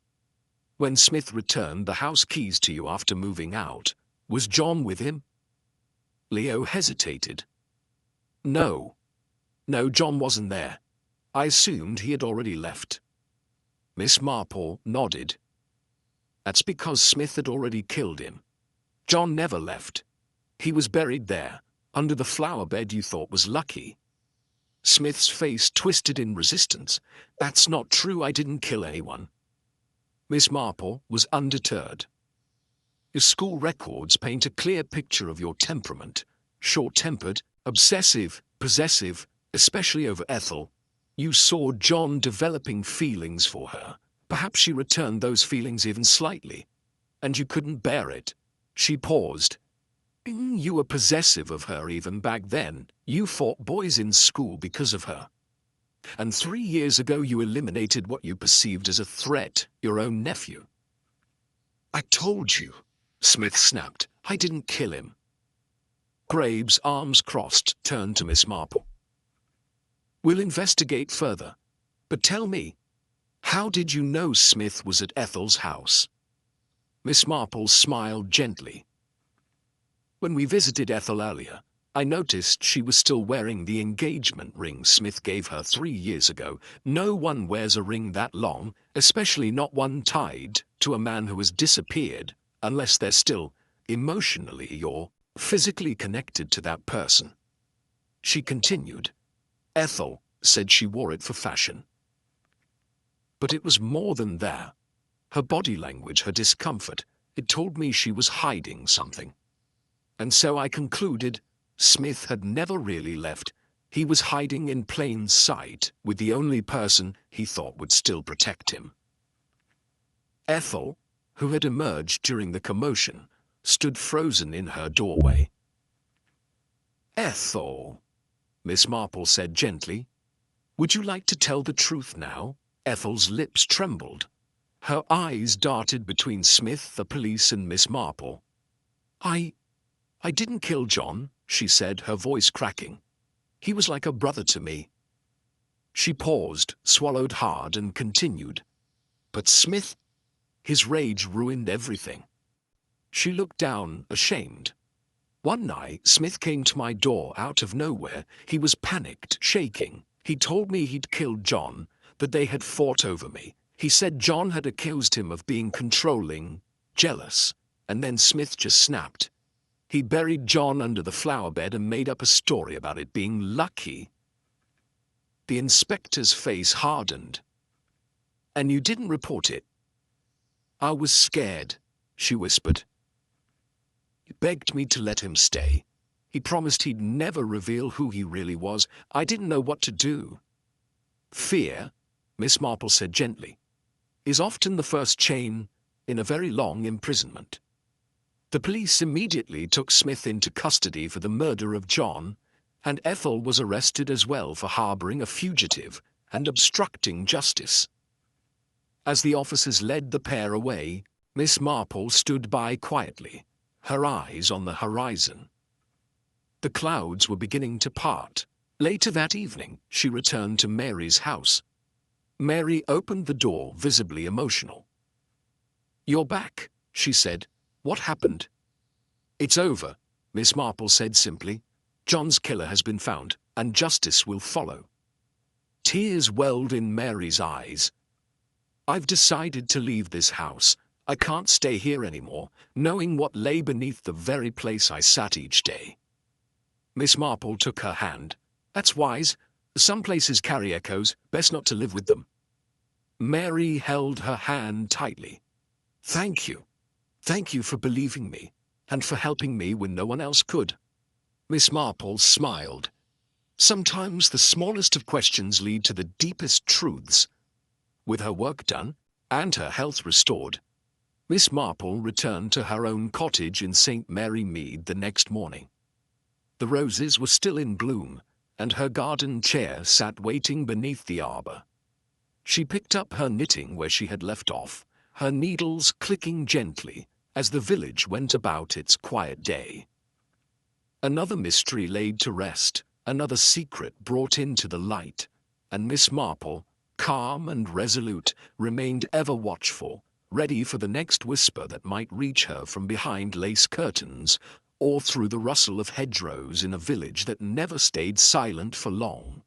S1: "When Smith returned the house keys to you after moving out, was John with him?" Leo hesitated. No, John wasn't there. I assumed he had already left." Miss Marple nodded. "That's because Smith had already killed him. John never left. He was buried there, under the flower bed you thought was lucky." Smith's face twisted in resistance. "That's not true. I didn't kill anyone." Miss Marple was undeterred. "Your school records paint a clear picture of your temperament. Short-tempered, obsessive, possessive, especially over Ethel. You saw John developing feelings for her. Perhaps she returned those feelings even slightly. And you couldn't bear it." She paused. "You were possessive of her even back then. You fought boys in school because of her. And 3 years ago you eliminated what you perceived as a threat, your own nephew." "I told you," Smith snapped. "I didn't kill him." Graves, arms crossed, turned to Miss Marple. "We'll investigate further. But tell me, how did you know Smith was at Ethel's house?" Miss Marple smiled gently. "When we visited Ethel earlier, I noticed she was still wearing the engagement ring Smith gave her 3 years ago. No one wears a ring that long, especially not one tied to a man who has disappeared, unless they're still emotionally or physically connected to that person." She continued. "Ethel said she wore it for fashion. But it was more than that. Her body language, her discomfort, it told me she was hiding something. And so I concluded Smith had never really left. He was hiding in plain sight with the only person he thought would still protect him." Ethel, who had emerged during the commotion, stood frozen in her doorway. "Ethel," Miss Marple said gently, Would you like to tell the truth now? Ethel's lips trembled. Her eyes darted between Smith, the police, and Miss Marple. I didn't kill John, she said, her voice cracking. He was like a brother to me. She paused, swallowed hard, and continued. But Smith, his rage ruined everything. She looked down, ashamed. One night, Smith came to my door out of nowhere. He was panicked, shaking. He told me he'd killed John, that they had fought over me. He said John had accused him of being controlling, jealous, and then Smith just snapped. He buried John under the flower bed and made up a story about it being lucky. The inspector's face hardened. And you didn't report it? I was scared, she whispered. He begged me to let him stay. He promised he'd never reveal who he really was. I didn't know what to do. Fear, Miss Marple said gently, is often the first chain in a very long imprisonment. The police immediately took Smith into custody for the murder of John, and Ethel was arrested as well for harboring a fugitive and obstructing justice. As the officers led the pair away, Miss Marple stood by quietly, her eyes on the horizon. The clouds were beginning to part. Later that evening, she returned to Mary's house. Mary opened the door, visibly emotional. "You're back," she said. "What happened?" "It's over," Miss Marple said simply. "John's killer has been found, and justice will follow." Tears welled in Mary's eyes. "I've decided to leave this house. I can't stay here anymore, knowing what lay beneath the very place I sat each day." Miss Marple took her hand. "That's wise. Some places carry echoes. Best not to live with them." Mary held her hand tightly. "Thank you. Thank you for believing me, and for helping me when no one else could." Miss Marple smiled. Sometimes the smallest of questions lead to the deepest truths. With her work done, and her health restored, Miss Marple returned to her own cottage in St. Mary Mead the next morning. The roses were still in bloom, and her garden chair sat waiting beneath the arbor. She picked up her knitting where she had left off, her needles clicking gently as the village went about its quiet day. Another mystery laid to rest, another secret brought into the light, and Miss Marple, calm and resolute, remained ever watchful, ready for the next whisper that might reach her from behind lace curtains or through the rustle of hedgerows in a village that never stayed silent for long.